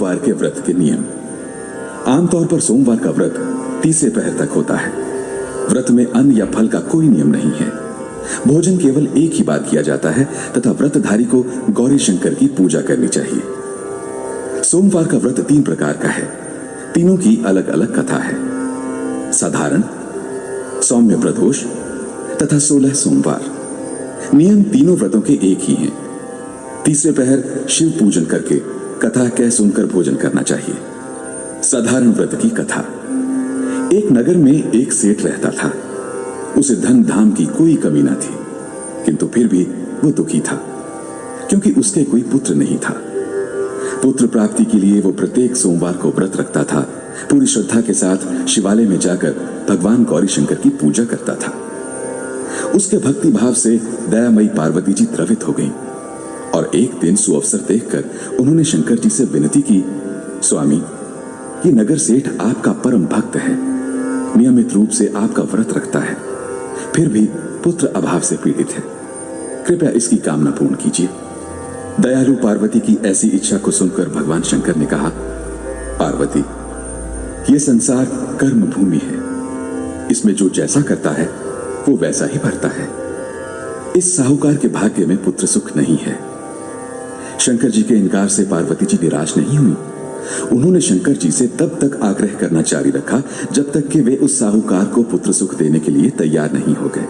सोमवार के व्रत के नियम। आमतौर पर सोमवार का व्रत तीसरे पहर तक होता है। व्रत में अन्न या फल का कोई नियम नहीं है। भोजन केवल एक ही बार किया जाता है तथा व्रतधारी को गौरी शंकर की पूजा करनी चाहिए। सोमवार का व्रत 3 प्रकार का है। तीनों की अलग अलग कथा है। साधारण, सौम्य प्रदोष तथा 16 सोमवार। नियम तीनों व्रतों के एक ही हैं। तीसरे पहर शिव पूजन करके कथा कह सुनकर भोजन करना चाहिए। साधारण व्रत की कथा। एक नगर में एक सेठ रहता था। उसे धन धाम की कोई कमी न थी, किंतु फिर भी वो दुखी था क्योंकि उसके कोई पुत्र नहीं था। पुत्र प्राप्ति के लिए वो प्रत्येक सोमवार को व्रत रखता था। पूरी श्रद्धा के साथ शिवालय में जाकर भगवान गौरी शंकर की पूजा करता था। उसके भक्ति भाव से दयामयी पार्वती जी द्रवित हो गईं और एक दिन सुअवसर देखकर उन्होंने शंकर जी से विनती की, स्वामी, ये नगर सेठ आपका परम भक्त है, नियमित रूप से आपका व्रत रखता है, फिर भी पुत्र अभाव से पीड़ित है। कृपया इसकी कामना पूर्ण कीजिए। दयालु पार्वती की ऐसी इच्छा को सुनकर भगवान शंकर ने कहा, पार्वती, ये संसार कर्म भूमि है। इसमें जो जैसा करता है वो वैसा ही भरता है। इस साहूकार के भाग्य में पुत्र सुख नहीं है। शंकर जी के इनकार से पार्वती जी निराश नहीं हुई। उन्होंने शंकर जी से तब तक आग्रह करना जारी रखा जब तक कि वे उस साहूकार को पुत्र सुख देने के लिए तैयार नहीं हो गए।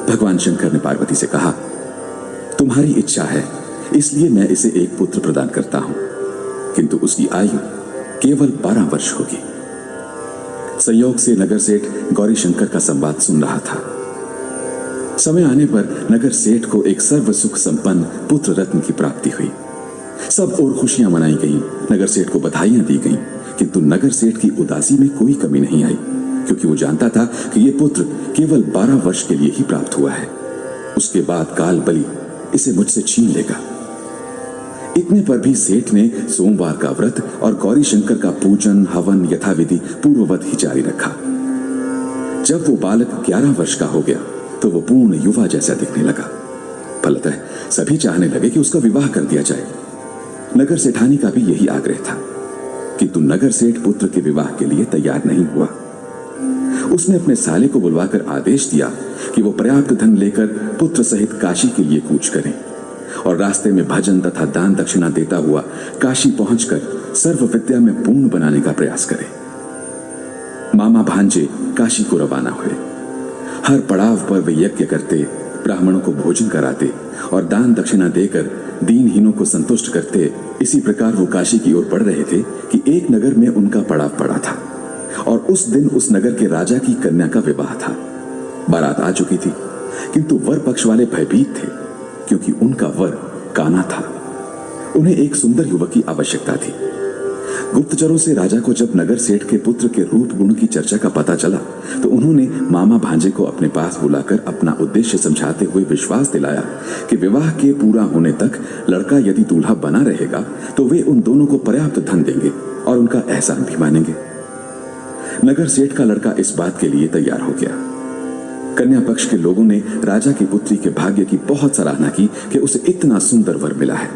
भगवान शंकर ने पार्वती से कहा, तुम्हारी इच्छा है इसलिए मैं इसे एक पुत्र प्रदान करता हूं, किंतु उसकी आयु केवल 12 वर्ष होगी। संयोग से नगर सेठ गौरी शंकर का संवाद सुन रहा था। समय आने पर नगर सेठ को एक सर्व सुख संपन्न पुत्र रत्न की प्राप्ति हुई। सब और खुशियां मनाई गईं, नगर सेठ को बधाइयां दी गईं, किंतु नगर सेठ की उदासी में कोई कमी नहीं आई, क्योंकि वो जानता था कि ये पुत्र केवल 12 वर्ष के लिए ही प्राप्त हुआ है। उसके बाद काल बलि इसे मुझसे छीन लेगा। इतने पर भी सेठ ने सोमवार का व्रत और गौरी शंकर का पूजन हवन यथाविधि पूर्ववत ही जारी रखा। जब वो बालक 11 वर्ष का हो गया तो वो पूर्ण युवा जैसा दिखने लगा। फलतः सभी चाहने लगे कि उसका विवाह कर दिया जाए। नगर सेठानी का भी यही आग्रह था, किंतु नगर सेठ पुत्र के विवाह के लिए तैयार नहीं हुआ। उसने अपने साले को बुलवाकर आदेश दिया कि वो पर्याप्त धन लेकर पुत्र सहित काशी के लिए कूच करें और रास्ते में भजन तथा दान दक्षिणा देता हुआ काशी पहुंचकर सर्व विद्या में पूर्ण बनाने का प्रयास करे। मामा भांजे काशी को रवाना हुए। हर पड़ाव पर वे यज्ञ करते, ब्राह्मणों को भोजन कराते और दान दक्षिणा देकर दीनहीनों को संतुष्ट करते। इसी प्रकार वो काशी की ओर बढ़ रहे थे कि एक नगर में उनका पड़ाव पड़ा था और उस दिन उस नगर के राजा की कन्या का विवाह था। बारात आ चुकी थी, किंतु वर पक्ष वाले भयभीत थे क्योंकि उनका वर काना था। उन्हें एक सुंदर युवक की आवश्यकता थी। गुप्तचरों से राजा को जब नगर सेठ के पुत्र के रूप गुण की चर्चा का पता चला तो उन्होंने मामा भांजे को अपने पास बुलाकर अपना उद्देश्य समझाते हुए विश्वास दिलाया कि विवाह के पूरा होने तक लड़का यदि दूल्हा बना रहेगा तो वे उन दोनों को पर्याप्त धन देंगे और उनका एहसान भी मानेंगे। नगर सेठ का लड़का इस बात के लिए तैयार हो गया। कन्या पक्ष के लोगों ने राजा की पुत्री के भाग्य की बहुत सराहना की कि उसे इतना सुंदर वर मिला है।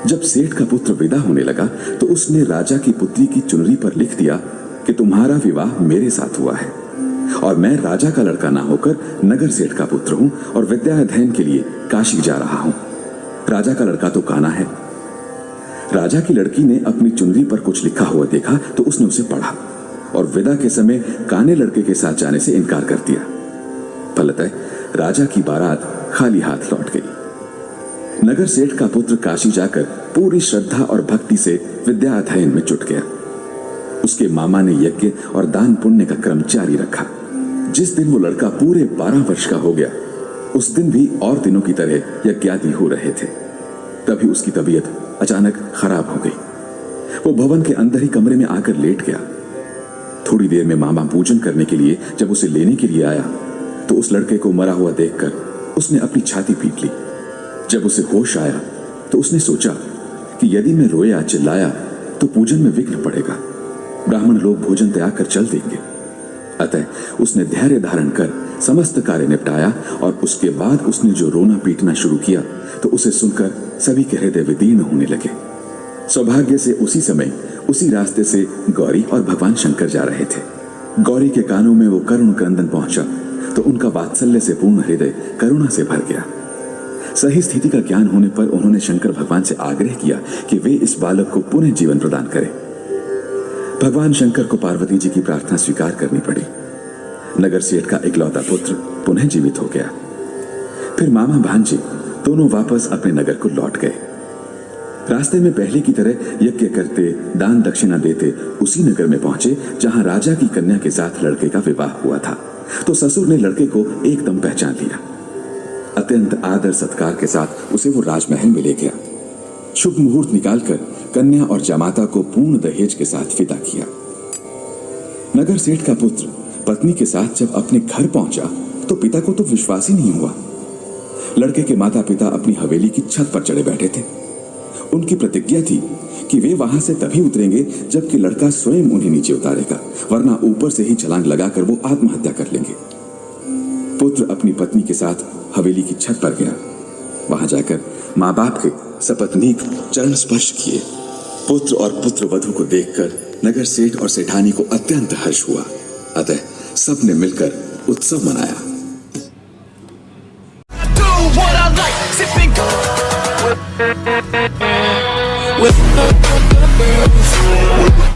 जब सेठ का पुत्र विदा होने लगा तो उसने राजा की पुत्री की चुनरी पर लिख दिया कि तुम्हारा विवाह मेरे साथ हुआ है और मैं राजा का लड़का ना होकर नगर सेठ का पुत्र हूं और विद्या अध्ययन के लिए काशी जा रहा हूं। राजा का लड़का तो काना है। राजा की लड़की ने अपनी चुनरी पर कुछ लिखा हुआ देखा तो उसने उसे पढ़ा और विदा के समय काने लड़के के साथ जाने से इनकार कर दिया। फलतः राजा की बारात खाली हाथ लौट गई। नगर सेठ का पुत्र काशी जाकर पूरी श्रद्धा और भक्ति से विद्या अध्ययन में जुट गया। उसके मामा ने यज्ञ और दान पुण्य का क्रम जारी रखा। जिस दिन वो लड़का पूरे 12 वर्ष का हो गया उस दिन भी और दिनों की तरह यज्ञादि हो रहे थे। तभी उसकी तबीयत अचानक खराब हो गई। वो भवन के अंदर ही कमरे में आकर लेट गया। थोड़ी देर में मामा पूजन करने के लिए जब उसे लेने के लिए आया तो उस लड़के को मरा हुआ देखकर उसने अपनी छाती पीट ली। जब उसे होश आया तो उसने सोचा कि यदि मैं रोया चिल्लाया तो पूजन में विघ्न पड़ेगा, ब्राह्मण लोग भोजन त्याग कर चल देंगे। अतः उसने धैर्य धारण कर समस्त कार्य निपटाया और उसके बाद उसने जो रोना पीटना शुरू किया तो उसे सुनकर सभी के हृदय विदीर्ण होने लगे। सौभाग्य से उसी समय उसी रास्ते से गौरी और भगवान शंकर जा रहे थे। गौरी के कानों में वो करुण क्रंदन पहुंचा तो उनका वात्सल्य से पूर्ण हृदय करुणा से भर गया। सही स्थिति का ज्ञान होने पर उन्होंने शंकर भगवान से आग्रह किया कि वे इस बालक को पुनः जीवन प्रदान करें। भगवान शंकर को पार्वती जी की प्रार्थना स्वीकार करनी पड़ी। नगर सेठ का इकलौता पुत्र पुनः जीवित हो गया। फिर मामा भांजे दोनों वापस अपने नगर को लौट गए। रास्ते में पहले की तरह यज्ञ करते, दान दक्षिणा देते उसी नगर में पहुंचे जहां राजा की कन्या के साथ लड़के का विवाह हुआ था। तो ससुर ने लड़के को एकदम पहचान लिया। अत्यंत आदर सत्कार के साथ उसे वो राजमहल में ले गया। शुभ मुहूर्त निकालकर कन्या और जमाता को पूर्ण दहेज के साथ विदा किया। नगर सेठ का पुत्र पत्नी के साथ जब अपने घर पहुंचा तो पिता को तो विश्वास ही नहीं हुआ। लड़के के माता पिता अपनी हवेली की छत पर चढ़े बैठे थे। उनकी प्रतिज्ञा थी कि वे वहां से तभी उतरेंगे जबकि लड़का स्वयं उन्हें नीचे उतारेगा, वरना ऊपर से ही छलांग लगाकर वो आत्महत्या कर लेंगे। पुत्र अपनी पत्नी के साथ हवेली की छत पर गया। वहां जाकर माँ बाप के सपत्नीक चरण स्पर्श किए। पुत्र और पुत्र वधू को देखकर नगर सेठ और सेठानी को अत्यंत हर्ष हुआ। अतः सबने मिलकर उत्सव मनाया।